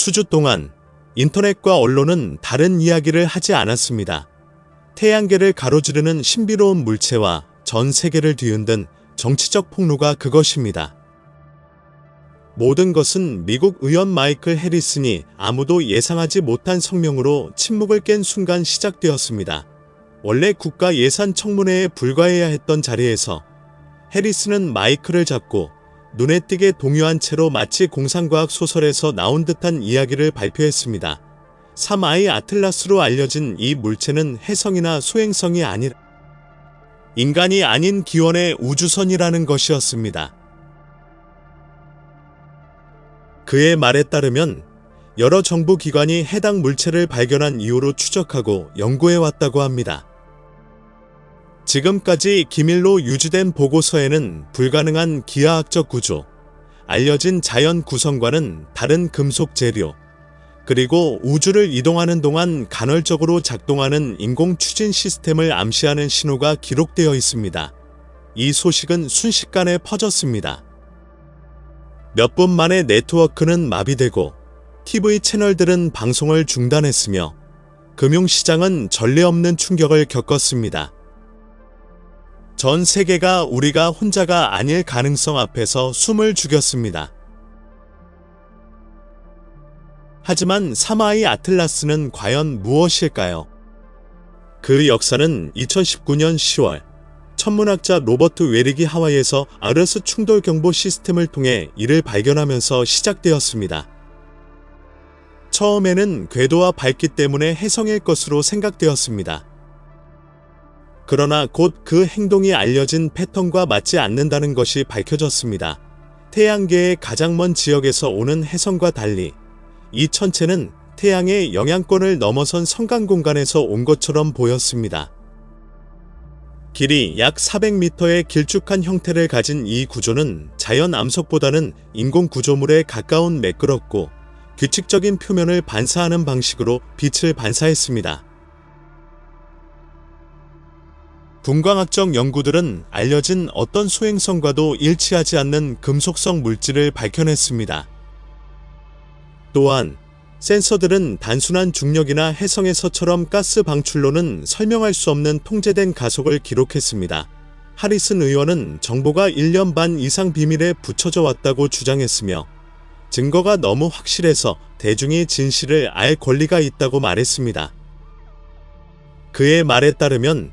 수주 동안 인터넷과 언론은 다른 이야기를 하지 않았습니다. 태양계를 가로지르는 신비로운 물체와 전 세계를 뒤흔든 정치적 폭로가 그것입니다. 모든 것은 미국 의원 마이클 해리슨이 아무도 예상하지 못한 성명으로 침묵을 깬 순간 시작되었습니다. 원래 국가 예산 청문회에 불과해야 했던 자리에서 해리슨은 마이클을 잡고 눈에 띄게 동요한 채로 마치 공상과학 소설에서 나온 듯한 이야기를 발표했습니다. 3I 아틀라스로 알려진 이 물체는 혜성이나 소행성이 아니라 인간이 아닌 기원의 우주선이라는 것이었습니다. 그의 말에 따르면 여러 정부 기관이 해당 물체를 발견한 이후로 추적하고 연구해왔다고 합니다. 지금까지 기밀로 유지된 보고서에는 불가능한 기하학적 구조, 알려진 자연 구성과는 다른 금속 재료, 그리고 우주를 이동하는 동안 간헐적으로 작동하는 인공 추진 시스템을 암시하는 신호가 기록되어 있습니다. 이 소식은 순식간에 퍼졌습니다. 몇 분 만에 네트워크는 마비되고 TV 채널들은 방송을 중단했으며 금융시장은 전례 없는 충격을 겪었습니다. 전 세계가 우리가 혼자가 아닐 가능성 앞에서 숨을 죽였습니다. 하지만 3I 아틀라스는 과연 무엇일까요? 그 역사는 2019년 10월 천문학자 로버트 웨릭이 하와이에서 아르스 충돌 경보 시스템을 통해 이를 발견하면서 시작되었습니다. 처음에는 궤도와 밝기 때문에 혜성일 것으로 생각되었습니다. 그러나 곧 그 행동이 알려진 패턴과 맞지 않는다는 것이 밝혀졌습니다. 태양계의 가장 먼 지역에서 오는 혜성과 달리 이 천체는 태양의 영향권을 넘어선 성간 공간에서 온 것처럼 보였습니다. 길이 약 400m의 길쭉한 형태를 가진 이 구조는 자연 암석보다는 인공 구조물에 가까운 매끄럽고 규칙적인 표면을 반사하는 방식으로 빛을 반사했습니다. 분광학적 연구들은 알려진 어떤 소행성과도 일치하지 않는 금속성 물질을 밝혀냈습니다. 또한 센서들은 단순한 중력이나 혜성에서처럼 가스 방출로는 설명할 수 없는 통제된 가속을 기록했습니다. 하리슨 의원은 정보가 1년 반 이상 비밀에 붙여져 왔다고 주장했으며 증거가 너무 확실해서 대중이 진실을 알 권리가 있다고 말했습니다. 그의 말에 따르면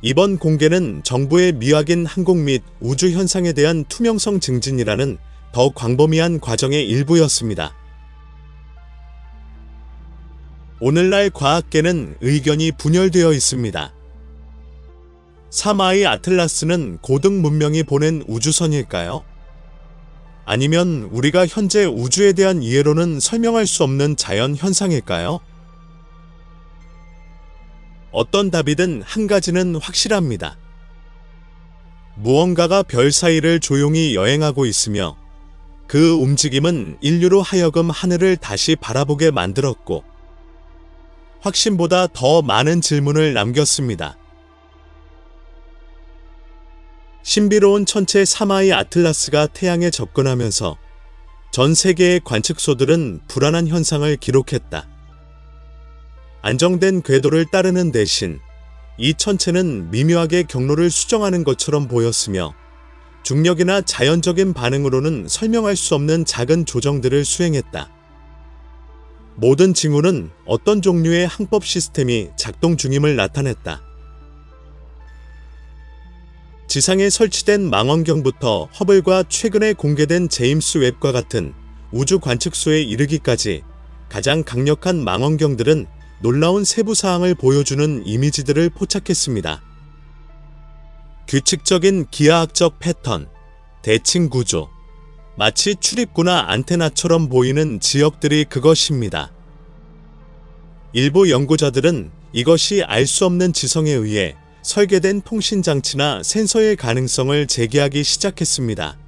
이번 공개는 정부의 미확인 항공 및 우주 현상에 대한 투명성 증진이라는 더 광범위한 과정의 일부였습니다. 오늘날 과학계는 의견이 분열되어 있습니다. 3I 아틀라스는 고등 문명이 보낸 우주선일까요? 아니면 우리가 현재 우주에 대한 이해로는 설명할 수 없는 자연 현상일까요? 어떤 답이든 한 가지는 확실합니다. 무언가가 별 사이를 조용히 여행하고 있으며 그 움직임은 인류로 하여금 하늘을 다시 바라보게 만들었고 확신보다 더 많은 질문을 남겼습니다. 신비로운 천체 3I 아틀라스가 태양에 접근하면서 전 세계의 관측소들은 불안한 현상을 기록했다. 안정된 궤도를 따르는 대신 이 천체는 미묘하게 경로를 수정하는 것처럼 보였으며 중력이나 자연적인 반응으로는 설명할 수 없는 작은 조정들을 수행했다. 모든 징후는 어떤 종류의 항법 시스템이 작동 중임을 나타냈다. 지상에 설치된 망원경부터 허블과 최근에 공개된 제임스 웹과 같은 우주 관측소에 이르기까지 가장 강력한 망원경들은 놀라운 세부사항을 보여주는 이미지들을 포착했습니다. 규칙적인 기하학적 패턴, 대칭 구조, 마치 출입구나 안테나처럼 보이는 지역들이 그것입니다. 일부 연구자들은 이것이 알 수 없는 지성에 의해 설계된 통신장치나 센서의 가능성을 제기하기 시작했습니다.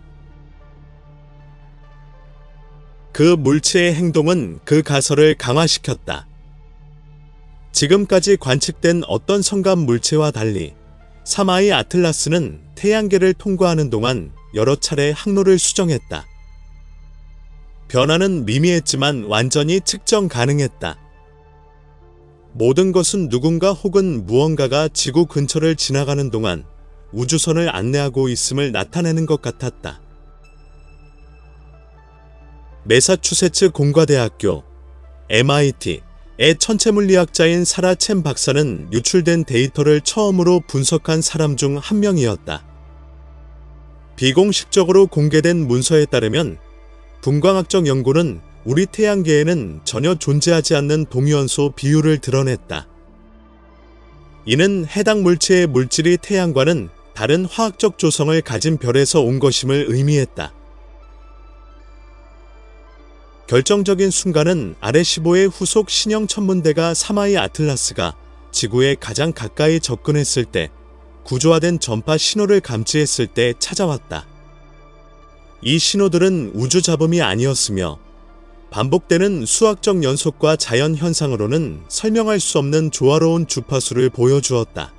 그 물체의 행동은 그 가설을 강화시켰다. 지금까지 관측된 어떤 성간 물체와 달리 3I 아틀라스는 태양계를 통과하는 동안 여러 차례 항로를 수정했다. 변화는 미미했지만 완전히 측정 가능했다. 모든 것은 누군가 혹은 무언가가 지구 근처를 지나가는 동안 우주선을 안내하고 있음을 나타내는 것 같았다. 매사추세츠 공과대학교 MIT의 천체물리학자인 사라 첸 박사는 유출된 데이터를 처음으로 분석한 사람 중 한 명이었다. 비공식적으로 공개된 문서에 따르면 분광학적 연구는 우리 태양계에는 전혀 존재하지 않는 동위원소 비율을 드러냈다. 이는 해당 물체의 물질이 태양과는 다른 화학적 조성을 가진 별에서 온 것임을 의미했다. 결정적인 순간은 아레시보의 후속 신형 천문대가 3I 아틀라스가 지구에 가장 가까이 접근했을 때 구조화된 전파 신호를 감지했을 때 찾아왔다. 이 신호들은 우주 잡음이 아니었으며 반복되는 수학적 연속과 자연 현상으로는 설명할 수 없는 조화로운 주파수를 보여주었다.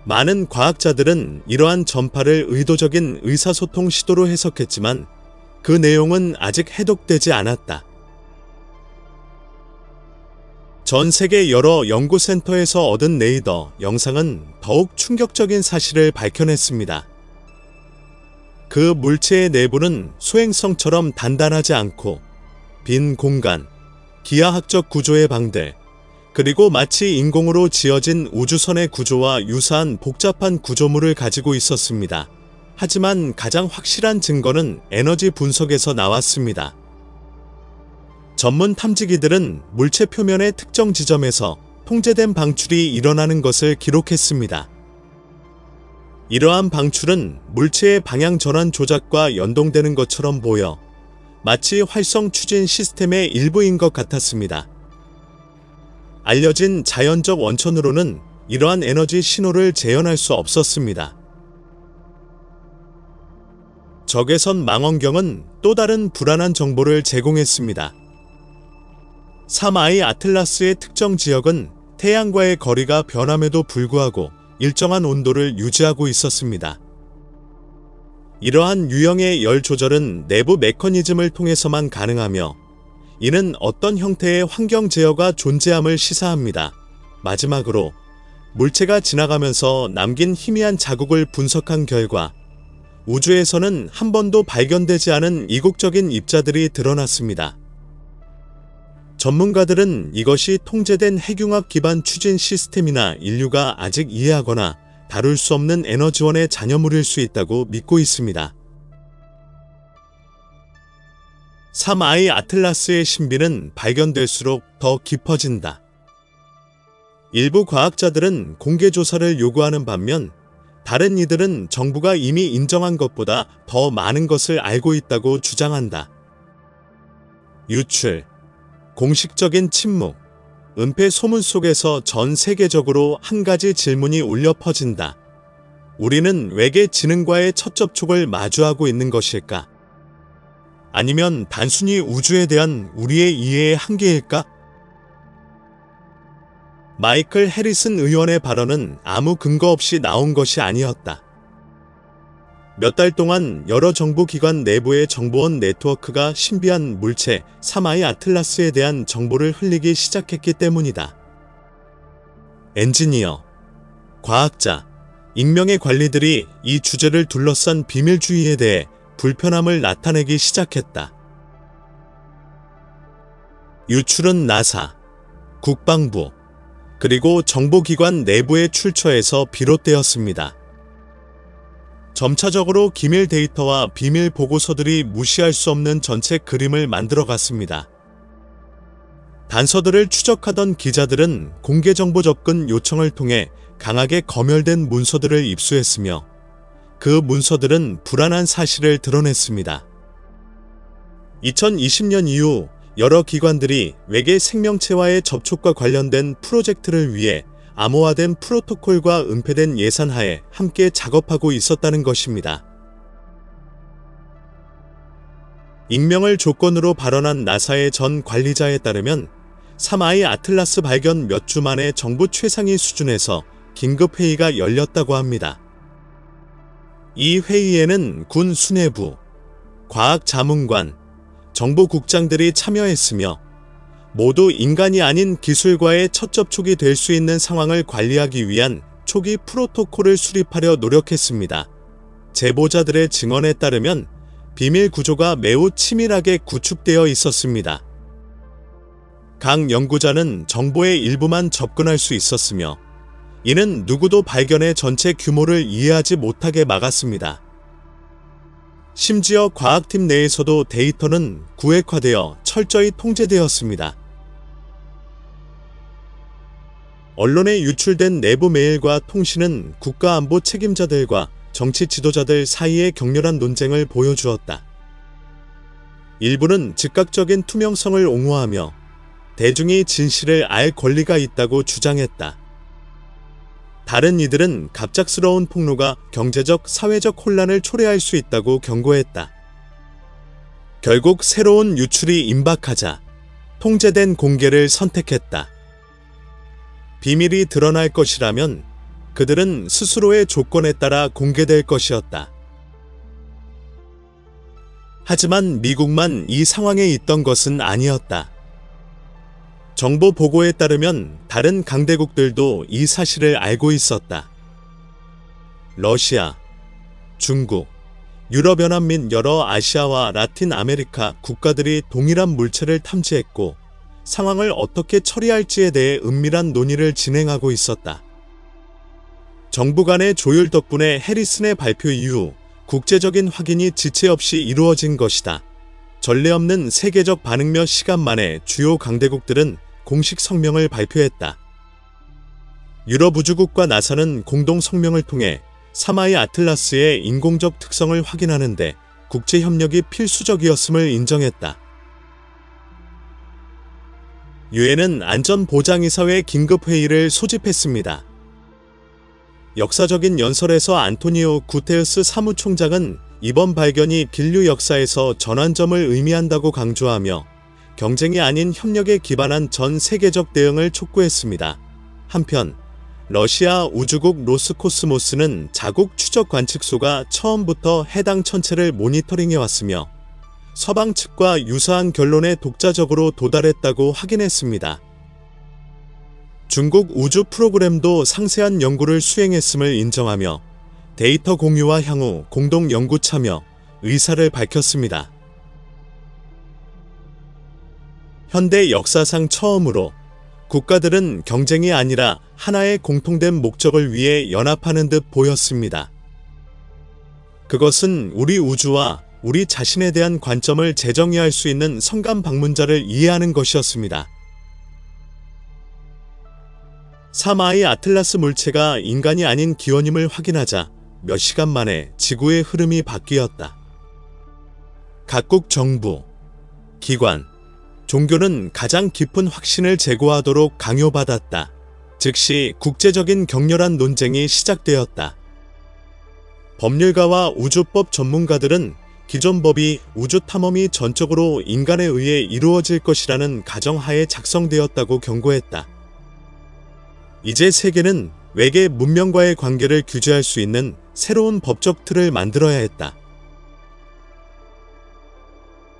많은 과학자들은 이러한 전파를 의도적인 의사소통 시도로 해석했지만 그 내용은 아직 해독되지 않았다. 전 세계 여러 연구센터에서 얻은 레이더 영상은 더욱 충격적인 사실을 밝혀냈습니다. 그 물체의 내부는 소행성처럼 단단하지 않고 빈 공간, 기하학적 구조의 방들, 그리고 마치 인공으로 지어진 우주선의 구조와 유사한 복잡한 구조물을 가지고 있었습니다. 하지만 가장 확실한 증거는 에너지 분석에서 나왔습니다. 전문 탐지기들은 물체 표면의 특정 지점에서 통제된 방출이 일어나는 것을 기록했습니다. 이러한 방출은 물체의 방향 전환 조작과 연동되는 것처럼 보여 마치 활성 추진 시스템의 일부인 것 같았습니다. 알려진 자연적 원천으로는 이러한 에너지 신호를 재현할 수 없었습니다. 적외선 망원경은 또 다른 불안한 정보를 제공했습니다. 3I 아틀라스의 특정 지역은 태양과의 거리가 변함에도 불구하고 일정한 온도를 유지하고 있었습니다. 이러한 유형의 열 조절은 내부 메커니즘을 통해서만 가능하며 이는 어떤 형태의 환경 제어가 존재함을 시사합니다. 마지막으로 물체가 지나가면서 남긴 희미한 자국을 분석한 결과 우주에서는 한 번도 발견되지 않은 이국적인 입자들이 드러났습니다. 전문가들은 이것이 통제된 핵융합 기반 추진 시스템이나 인류가 아직 이해하거나 다룰 수 없는 에너지원의 잔여물일 수 있다고 믿고 있습니다. 3I 아틀라스의 신비는 발견될수록 더 깊어진다. 일부 과학자들은 공개 조사를 요구하는 반면 다른 이들은 정부가 이미 인정한 것보다 더 많은 것을 알고 있다고 주장한다. 유출, 공식적인 침묵, 은폐 소문 속에서 전 세계적으로 한 가지 질문이 울려 퍼진다. 우리는 외계 지능과의 첫 접촉을 마주하고 있는 것일까? 아니면 단순히 우주에 대한 우리의 이해의 한계일까? 마이클 해리슨 의원의 발언은 아무 근거 없이 나온 것이 아니었다. 몇 달 동안 여러 정부기관 내부의 정보원 네트워크가 신비한 물체 3I 아틀라스에 대한 정보를 흘리기 시작했기 때문이다. 엔지니어, 과학자, 익명의 관리들이 이 주제를 둘러싼 비밀주의에 대해 불편함을 나타내기 시작했다. 유출은 나사, 국방부, 그리고 정보기관 내부의 출처에서 비롯되었습니다. 점차적으로 기밀 데이터와 비밀 보고서들이 무시할 수 없는 전체 그림을 만들어갔습니다. 단서들을 추적하던 기자들은 공개 정보 접근 요청을 통해 강하게 검열된 문서들을 입수했으며 그 문서들은 불안한 사실을 드러냈습니다. 2020년 이후 여러 기관들이 외계 생명체와의 접촉과 관련된 프로젝트를 위해 암호화된 프로토콜과 은폐된 예산하에 함께 작업하고 있었다는 것입니다. 익명을 조건으로 발언한 나사의 전 관리자에 따르면 3I 아틀라스 발견 몇 주 만에 정부 최상위 수준에서 긴급회의가 열렸다고 합니다. 이 회의에는 군 수뇌부, 과학자문관, 정보국장들이 참여했으며 모두 인간이 아닌 기술과의 첫 접촉이 될 수 있는 상황을 관리하기 위한 초기 프로토콜을 수립하려 노력했습니다. 제보자들의 증언에 따르면 비밀 구조가 매우 치밀하게 구축되어 있었습니다. 각 연구자는 정보의 일부만 접근할 수 있었으며 이는 누구도 발견의 전체 규모를 이해하지 못하게 막았습니다. 심지어 과학팀 내에서도 데이터는 구획화되어 철저히 통제되었습니다. 언론에 유출된 내부 메일과 통신은 국가안보 책임자들과 정치 지도자들 사이의 격렬한 논쟁을 보여주었다. 일부는 즉각적인 투명성을 옹호하며 대중이 진실을 알 권리가 있다고 주장했다. 다른 이들은 갑작스러운 폭로가 경제적, 사회적 혼란을 초래할 수 있다고 경고했다. 결국 새로운 유출이 임박하자 통제된 공개를 선택했다. 비밀이 드러날 것이라면 그들은 스스로의 조건에 따라 공개될 것이었다. 하지만 미국만 이 상황에 있던 것은 아니었다. 정보 보고에 따르면 다른 강대국들도 이 사실을 알고 있었다. 러시아, 중국, 유럽연합 및 여러 아시아와 라틴 아메리카 국가들이 동일한 물체를 탐지했고 상황을 어떻게 처리할지에 대해 은밀한 논의를 진행하고 있었다. 정부 간의 조율 덕분에 해리슨의 발표 이후 국제적인 확인이 지체 없이 이루어진 것이다. 전례 없는 세계적 반응며 시간 만에 주요 강대국들은 공식 성명을 발표했다. 유럽 우주국과 나사는 공동 성명을 통해 사마이 아틀라스의 인공적 특성을 확인하는 데 국제 협력이 필수적이었음을 인정했다. 유엔은 안전보장이사회 긴급회의를 소집했습니다. 역사적인 연설에서 안토니오 구테르스 사무총장은 이번 발견이 인류 역사에서 전환점을 의미한다고 강조하며 경쟁이 아닌 협력에 기반한 전 세계적 대응을 촉구했습니다. 한편 러시아 우주국 로스코스모스는 자국 추적 관측소가 처음부터 해당 천체를 모니터링해왔으며 서방 측과 유사한 결론에 독자적으로 도달했다고 확인했습니다. 중국 우주 프로그램도 상세한 연구를 수행했음을 인정하며 데이터 공유와 향후 공동 연구 참여 의사를 밝혔습니다. 현대 역사상 처음으로 국가들은 경쟁이 아니라 하나의 공통된 목적을 위해 연합하는 듯 보였습니다. 그것은 우리 우주와 우리 자신에 대한 관점을 재정의할 수 있는 성감 방문자를 이해하는 것이었습니다. 사마이 아틀라스 물체가 인간이 아닌 기원임을 확인하자 몇 시간 만에 지구의 흐름이 바뀌었다. 각국 정부, 기관, 종교는 가장 깊은 확신을 제고하도록 강요받았다. 즉시 국제적인 격렬한 논쟁이 시작되었다. 법률가와 우주법 전문가들은 기존 법이 우주 탐험이 전적으로 인간에 의해 이루어질 것이라는 가정하에 작성되었다고 경고했다. 이제 세계는 외계 문명과의 관계를 규제할 수 있는 새로운 법적 틀을 만들어야 했다.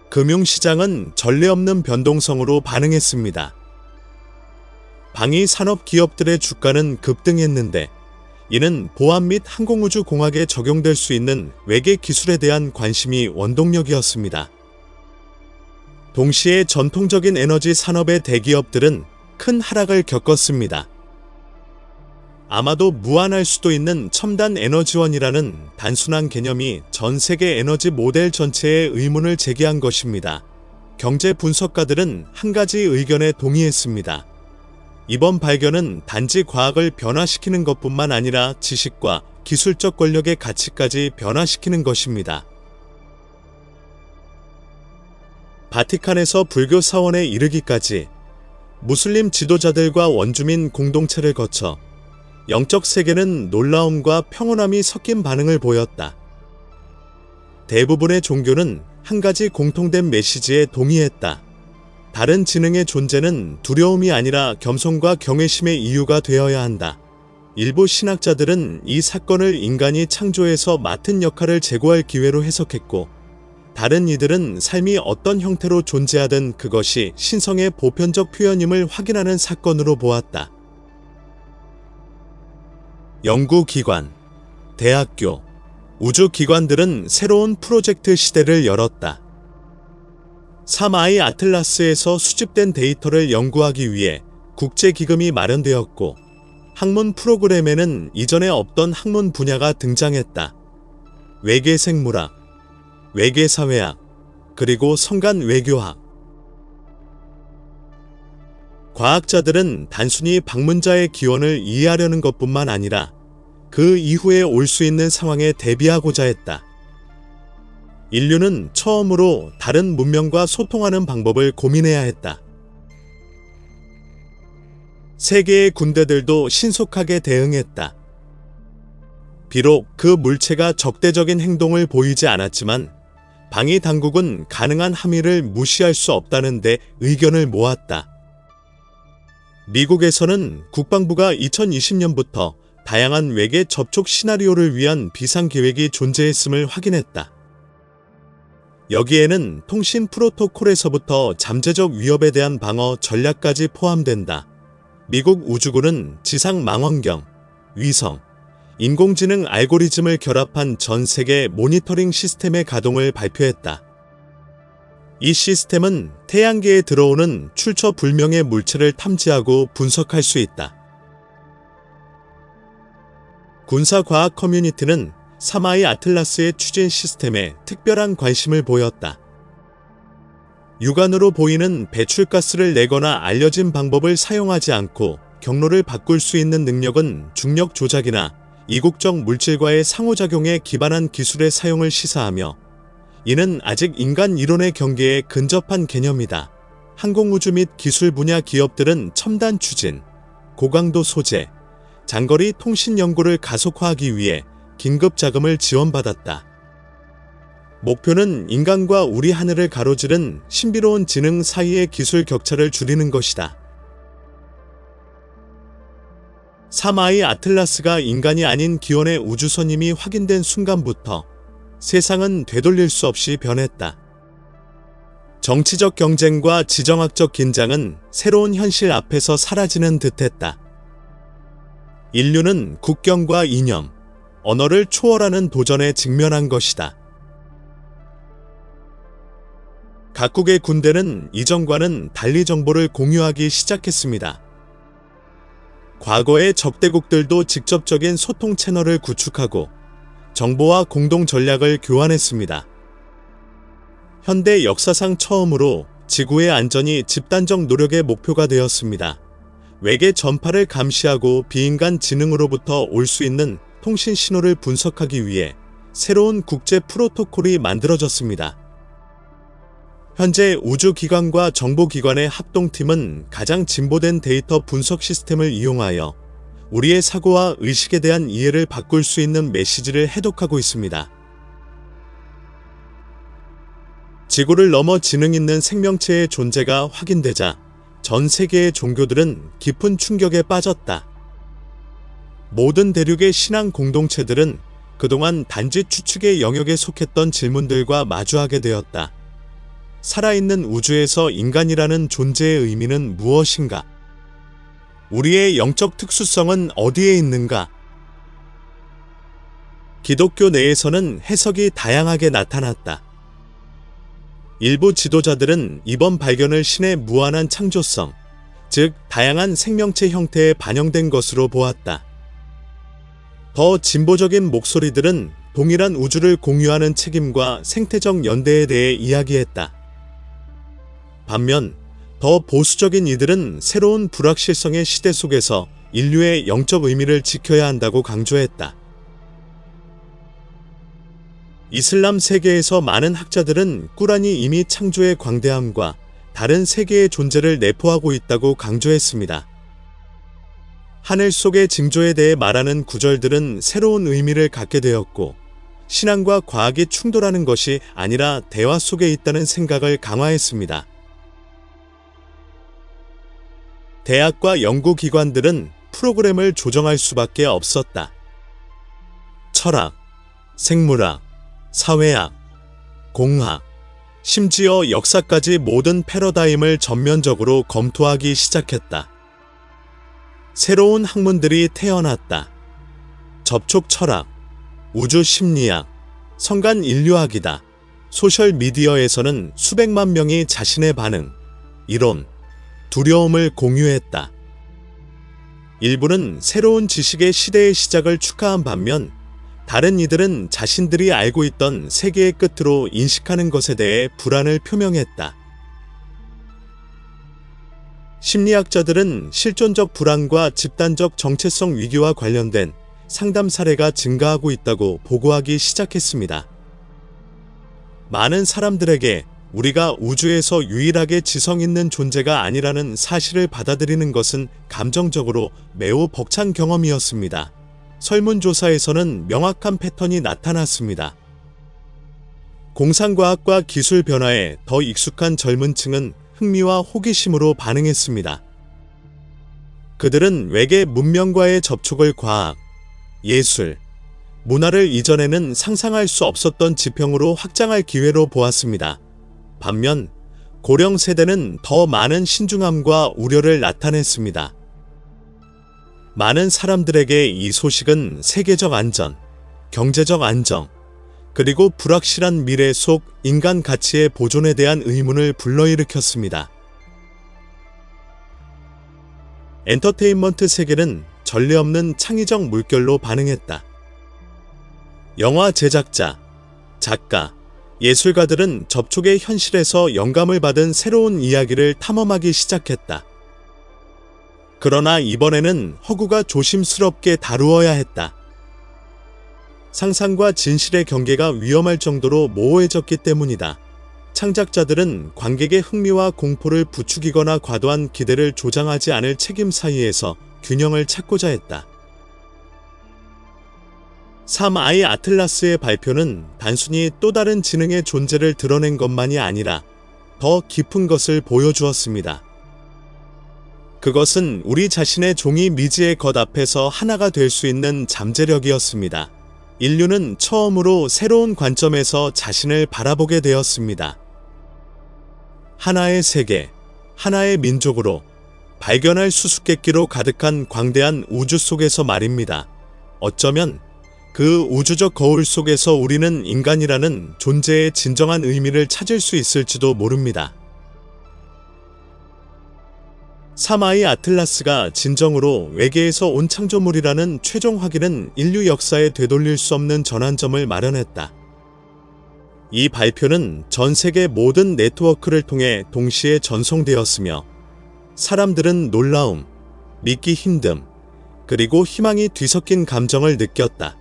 금융시장은 전례 없는 변동성으로 반응했습니다. 방위 산업 기업들의 주가는 급등했는데 이는 보안 및 항공우주 공학에 적용될 수 있는 외계 기술에 대한 관심이 원동력이었습니다. 동시에 전통적인 에너지 산업의 대기업들은 큰 하락을 겪었습니다. 아마도 무한할 수도 있는 첨단 에너지원이라는 단순한 개념이 전 세계 에너지 모델 전체에 의문을 제기한 것입니다. 경제 분석가들은 한 가지 의견에 동의했습니다. 이번 발견은 단지 과학을 변화시키는 것뿐만 아니라 지식과 기술적 권력의 가치까지 변화시키는 것입니다. 바티칸에서 불교 사원에 이르기까지 무슬림 지도자들과 원주민 공동체를 거쳐 영적 세계는 놀라움과 평온함이 섞인 반응을 보였다. 대부분의 종교는 한 가지 공통된 메시지에 동의했다. 다른 지능의 존재는 두려움이 아니라 겸손과 경외심의 이유가 되어야 한다. 일부 신학자들은 이 사건을 인간이 창조에서 맡은 역할을 제고할 기회로 해석했고, 다른 이들은 삶이 어떤 형태로 존재하든 그것이 신성의 보편적 표현임을 확인하는 사건으로 보았다. 연구기관, 대학교, 우주기관들은 새로운 프로젝트 시대를 열었다. 3I 아틀라스에서 수집된 데이터를 연구하기 위해 국제기금이 마련되었고, 학문 프로그램에는 이전에 없던 학문 분야가 등장했다. 외계생물학, 외계사회학, 그리고 성간 외교학. 과학자들은 단순히 방문자의 기원을 이해하려는 것뿐만 아니라 그 이후에 올 수 있는 상황에 대비하고자 했다. 인류는 처음으로 다른 문명과 소통하는 방법을 고민해야 했다. 세계의 군대들도 신속하게 대응했다. 비록 그 물체가 적대적인 행동을 보이지 않았지만 방위 당국은 가능한 함의를 무시할 수 없다는 데 의견을 모았다. 미국에서는 국방부가 2020년부터 다양한 외계 접촉 시나리오를 위한 비상계획이 존재했음을 확인했다. 여기에는 통신 프로토콜에서부터 잠재적 위협에 대한 방어 전략까지 포함된다. 미국 우주군은 지상 망원경, 위성, 인공지능 알고리즘을 결합한 전 세계 모니터링 시스템의 가동을 발표했다. 이 시스템은 태양계에 들어오는 출처 불명의 물체를 탐지하고 분석할 수 있다. 군사과학 커뮤니티는 3I 아틀라스의 추진 시스템에 특별한 관심을 보였다. 육안으로 보이는 배출가스를 내거나 알려진 방법을 사용하지 않고 경로를 바꿀 수 있는 능력은 중력 조작이나 이국적 물질과의 상호작용에 기반한 기술의 사용을 시사하며, 이는 아직 인간 이론의 경계에 근접한 개념이다. 항공우주 및 기술 분야 기업들은 첨단 추진, 고강도 소재, 장거리 통신 연구를 가속화하기 위해 긴급 자금을 지원받았다. 목표는 인간과 우리 하늘을 가로지른 신비로운 지능 사이의 기술 격차를 줄이는 것이다. 3I 아틀라스가 인간이 아닌 기원의 우주선임이 확인된 순간부터 세상은 되돌릴 수 없이 변했다. 정치적 경쟁과 지정학적 긴장은 새로운 현실 앞에서 사라지는 듯했다. 인류는 국경과 이념, 언어를 초월하는 도전에 직면한 것이다. 각국의 군대는 이전과는 달리 정보를 공유하기 시작했습니다. 과거의 적대국들도 직접적인 소통 채널을 구축하고 정보와 공동 전략을 교환했습니다. 현대 역사상 처음으로 지구의 안전이 집단적 노력의 목표가 되었습니다. 외계 전파를 감시하고 비인간 지능으로부터 올 수 있는 통신 신호를 분석하기 위해 새로운 국제 프로토콜이 만들어졌습니다. 현재 우주기관과 정보기관의 합동팀은 가장 진보된 데이터 분석 시스템을 이용하여 우리의 사고와 의식에 대한 이해를 바꿀 수 있는 메시지를 해독하고 있습니다. 지구를 넘어 지능 있는 생명체의 존재가 확인되자 전 세계의 종교들은 깊은 충격에 빠졌다. 모든 대륙의 신앙 공동체들은 그동안 단지 추측의 영역에 속했던 질문들과 마주하게 되었다. 살아있는 우주에서 인간이라는 존재의 의미는 무엇인가? 우리의 영적 특수성은 어디에 있는가? 기독교 내에서는 해석이 다양하게 나타났다. 일부 지도자들은 이번 발견을 신의 무한한 창조성, 즉 다양한 생명체 형태에 반영된 것으로 보았다. 더 진보적인 목소리들은 동일한 우주를 공유하는 책임과 생태적 연대에 대해 이야기했다. 반면 더 보수적인 이들은 새로운 불확실성의 시대 속에서 인류의 영적 의미를 지켜야 한다고 강조했다. 이슬람 세계에서 많은 학자들은 꾸란이 이미 창조의 광대함과 다른 세계의 존재를 내포하고 있다고 강조했습니다. 하늘 속의 징조에 대해 말하는 구절들은 새로운 의미를 갖게 되었고, 신앙과 과학이 충돌하는 것이 아니라 대화 속에 있다는 생각을 강화했습니다. 대학과 연구기관들은 프로그램을 조정할 수밖에 없었다. 철학, 생물학, 사회학, 공학, 심지어 역사까지 모든 패러다임을 전면적으로 검토하기 시작했다. 새로운 학문들이 태어났다. 접촉 철학, 우주 심리학, 성간 인류학이다. 소셜미디어에서는 수백만 명이 자신의 반응, 이론, 두려움을 공유했다. 일부는 새로운 지식의 시대의 시작을 축하한 반면 다른 이들은 자신들이 알고 있던 세계의 끝으로 인식하는 것에 대해 불안을 표명했다. 심리학자들은 실존적 불안과 집단적 정체성 위기와 관련된 상담 사례가 증가하고 있다고 보고하기 시작했습니다. 많은 사람들에게 우리가 우주에서 유일하게 지성 있는 존재가 아니라는 사실을 받아들이는 것은 감정적으로 매우 벅찬 경험이었습니다. 설문조사에서는 명확한 패턴이 나타났습니다. 공상과학과 기술 변화에 더 익숙한 젊은 층은 흥미와 호기심으로 반응했습니다. 그들은 외계 문명과의 접촉을 과학, 예술, 문화를 이전에는 상상할 수 없었던 지평으로 확장할 기회로 보았습니다. 반면 고령 세대는 더 많은 신중함과 우려를 나타냈습니다. 많은 사람들에게 이 소식은 세계적 안전, 경제적 안정, 그리고 불확실한 미래 속 인간 가치의 보존에 대한 의문을 불러일으켰습니다. 엔터테인먼트 세계는 전례 없는 창의적 물결로 반응했다. 영화 제작자, 작가, 예술가들은 접촉의 현실에서 영감을 받은 새로운 이야기를 탐험하기 시작했다. 그러나 이번에는 허구가 조심스럽게 다루어야 했다. 상상과 진실의 경계가 위험할 정도로 모호해졌기 때문이다. 창작자들은 관객의 흥미와 공포를 부추기거나 과도한 기대를 조장하지 않을 책임 사이에서 균형을 찾고자 했다. 3I 아틀라스의 발표는 단순히 또 다른 지능의 존재를 드러낸 것만이 아니라 더 깊은 것을 보여주었습니다. 그것은 우리 자신의 종이 미지의 것 앞에서 하나가 될 수 있는 잠재력이었습니다. 인류는 처음으로 새로운 관점에서 자신을 바라보게 되었습니다. 하나의 세계, 하나의 민족으로 발견할 수수께끼로 가득한 광대한 우주 속에서 말입니다. 어쩌면 그 우주적 거울 속에서 우리는 인간이라는 존재의 진정한 의미를 찾을 수 있을지도 모릅니다. 3I 아틀라스가 진정으로 외계에서 온 창조물이라는 최종 확인은 인류 역사에 되돌릴 수 없는 전환점을 마련했다. 이 발표는 전 세계 모든 네트워크를 통해 동시에 전송되었으며 사람들은 놀라움, 믿기 힘듦, 그리고 희망이 뒤섞인 감정을 느꼈다.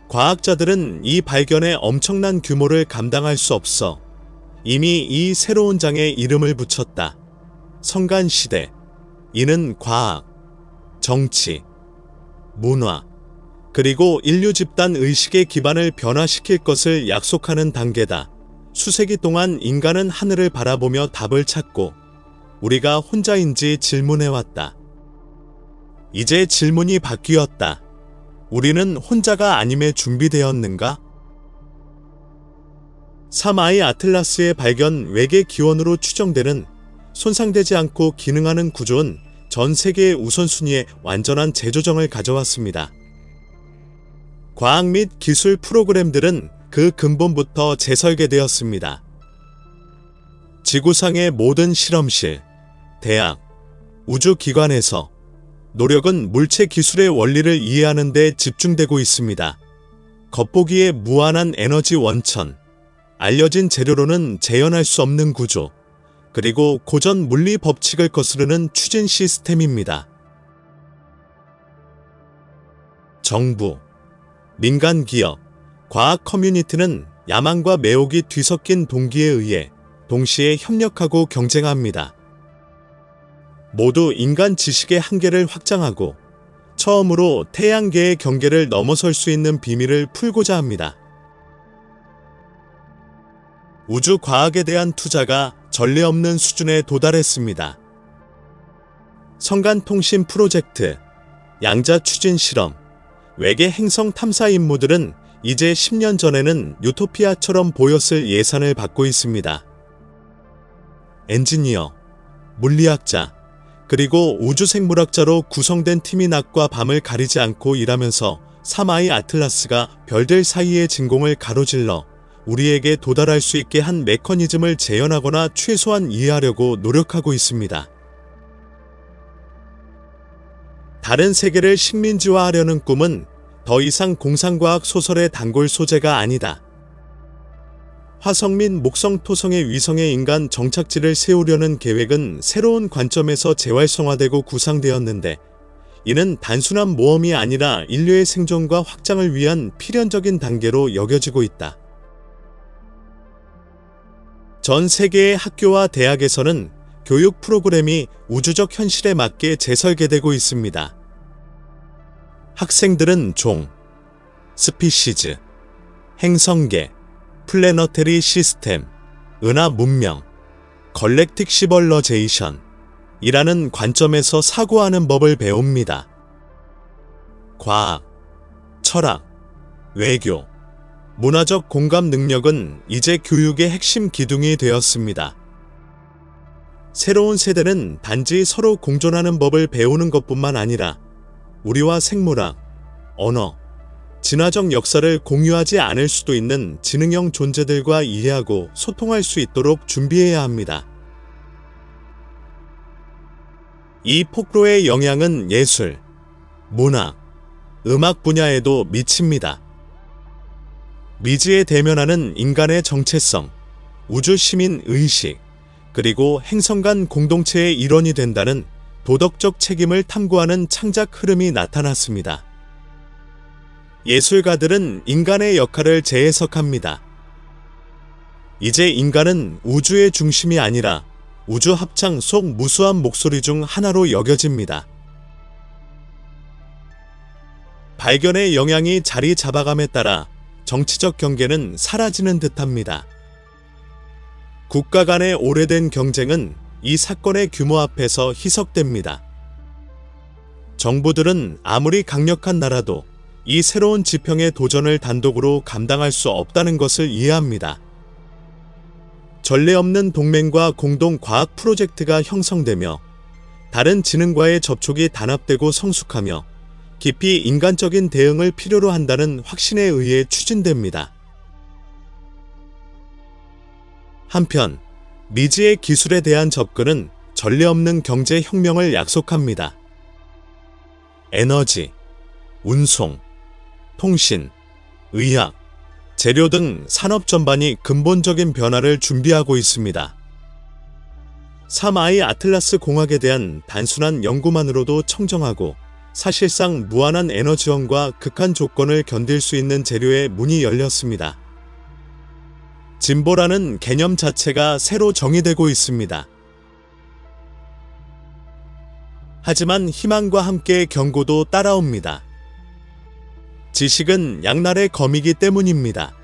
과학자들은 이 발견의 엄청난 규모를 감당할 수 없어 이미 이 새로운 장에 이름을 붙였다. 성간시대. 이는 과학, 정치, 문화, 그리고 인류 집단 의식의 기반을 변화시킬 것을 약속하는 단계다. 수세기 동안 인간은 하늘을 바라보며 답을 찾고 우리가 혼자인지 질문해왔다. 이제 질문이 바뀌었다. 우리는 혼자가 아님에 준비되었는가? 3I 아틀라스의 발견 외계 기원으로 추정되는 손상되지 않고 기능하는 구조는 전 세계의 우선순위에 완전한 재조정을 가져왔습니다. 과학 및 기술 프로그램들은 그 근본부터 재설계되었습니다. 지구상의 모든 실험실, 대학, 우주기관에서 노력은 물체 기술의 원리를 이해하는 데 집중되고 있습니다. 겉보기에 무한한 에너지 원천, 알려진 재료로는 재현할 수 없는 구조, 그리고 고전 물리 법칙을 거스르는 추진 시스템입니다. 정부, 민간 기업, 과학 커뮤니티는 야망과 매혹이 뒤섞인 동기에 의해 동시에 협력하고 경쟁합니다. 모두 인간 지식의 한계를 확장하고 처음으로 태양계의 경계를 넘어설 수 있는 비밀을 풀고자 합니다. 우주 과학에 대한 투자가 전례 없는 수준에 도달했습니다. 성간통신 프로젝트, 양자 추진 실험, 외계 행성 탐사 임무들은 이제 10년 전에는 유토피아처럼 보였을 예산을 받고 있습니다. 엔지니어, 물리학자, 그리고 우주생물학자로 구성된 팀이 낮과 밤을 가리지 않고 일하면서 3I 아틀라스가 별들 사이의 진공을 가로질러 우리에게 도달할 수 있게 한 메커니즘을 재현하거나 최소한 이해하려고 노력하고 있습니다. 다른 세계를 식민지화하려는 꿈은 더 이상 공상과학 소설의 단골 소재가 아니다. 화성 및 목성 토성의 위성에 인간 정착지를 세우려는 계획은 새로운 관점에서 재활성화되고 구상되었는데, 이는 단순한 모험이 아니라 인류의 생존과 확장을 위한 필연적인 단계로 여겨지고 있다. 전 세계의 학교와 대학에서는 교육 프로그램이 우주적 현실에 맞게 재설계되고 있습니다. 학생들은 종, 스피시즈, 행성계, 플래너테리 시스템, 은하 문명, 걸렉틱 시벌러제이션 이라는 관점에서 사고하는 법을 배웁니다. 과학, 철학, 외교, 문화적 공감 능력은 이제 교육의 핵심 기둥이 되었습니다. 새로운 세대는 단지 서로 공존하는 법을 배우는 것뿐만 아니라 우리와 생물학, 언어, 진화적 역사를 공유하지 않을 수도 있는 지능형 존재들과 이해하고 소통할 수 있도록 준비해야 합니다. 이 폭로의 영향은 예술, 문학, 음악 분야에도 미칩니다. 미지에 대면하는 인간의 정체성, 우주 시민 의식, 그리고 행성 간 공동체의 일원이 된다는 도덕적 책임을 탐구하는 창작 흐름이 나타났습니다. 예술가들은 인간의 역할을 재해석합니다. 이제 인간은 우주의 중심이 아니라 우주 합창 속 무수한 목소리 중 하나로 여겨집니다. 발견의 영향이 자리 잡아감에 따라 정치적 경계는 사라지는 듯합니다. 국가 간의 오래된 경쟁은 이 사건의 규모 앞에서 희석됩니다. 정부들은 아무리 강력한 나라도 이 새로운 지평의 도전을 단독으로 감당할 수 없다는 것을 이해합니다. 전례 없는 동맹과 공동 과학 프로젝트가 형성되며 다른 지능과의 접촉이 단합되고 성숙하며 깊이 인간적인 대응을 필요로 한다는 확신에 의해 추진됩니다. 한편 미지의 기술에 대한 접근은 전례 없는 경제 혁명을 약속합니다. 에너지, 운송, 통신, 의학, 재료 등 산업 전반이 근본적인 변화를 준비하고 있습니다. 3I 아틀라스 공학에 대한 단순한 연구만으로도 청정하고 사실상 무한한 에너지원과 극한 조건을 견딜 수 있는 재료의 문이 열렸습니다. 진보라는 개념 자체가 새로 정의되고 있습니다. 하지만 희망과 함께 경고도 따라옵니다. 지식은 양날의 검이기 때문입니다.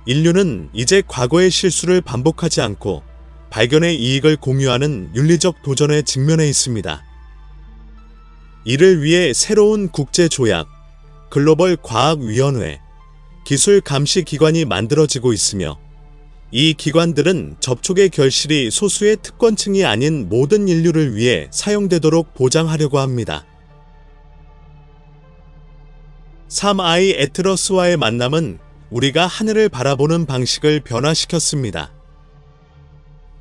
인류는 이제 과거의 실수를 반복하지 않고 발견의 이익을 공유하는 윤리적 도전에 직면해 있습니다. 이를 위해 새로운 국제조약, 글로벌 과학위원회, 기술 감시 기관이 만들어지고 있으며 이 기관들은 접촉의 결실이 소수의 특권층이 아닌 모든 인류를 위해 사용되도록 보장하려고 합니다. 3I 애트러스와의 만남은 우리가 하늘을 바라보는 방식을 변화시켰습니다.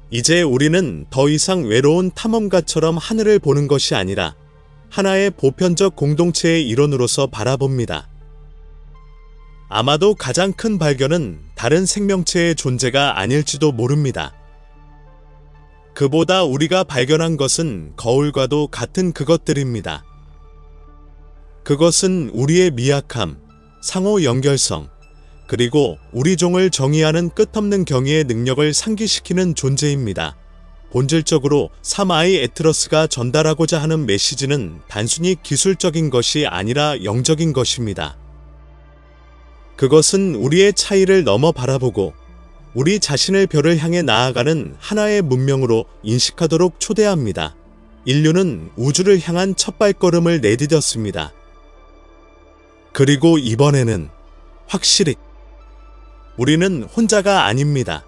이제 우리는 더 이상 외로운 탐험가처럼 하늘을 보는 것이 아니라 하나의 보편적 공동체의 일원으로서 바라봅니다. 아마도 가장 큰 발견은 다른 생명체의 존재가 아닐지도 모릅니다. 그보다 우리가 발견한 것은 거울과도 같은 그것들입니다. 그것은 우리의 미약함, 상호 연결성, 그리고 우리 종을 정의하는 끝없는 경의의 능력을 상기시키는 존재입니다. 본질적으로 3I 애트러스가 전달하고자 하는 메시지는 단순히 기술적인 것이 아니라 영적인 것입니다. 그것은 우리의 차이를 넘어 바라보고 우리 자신을 별을 향해 나아가는 하나의 문명으로 인식하도록 초대합니다. 인류는 우주를 향한 첫 발걸음을 내디뎠습니다. 그리고 이번에는 확실히. 우리는 혼자가 아닙니다.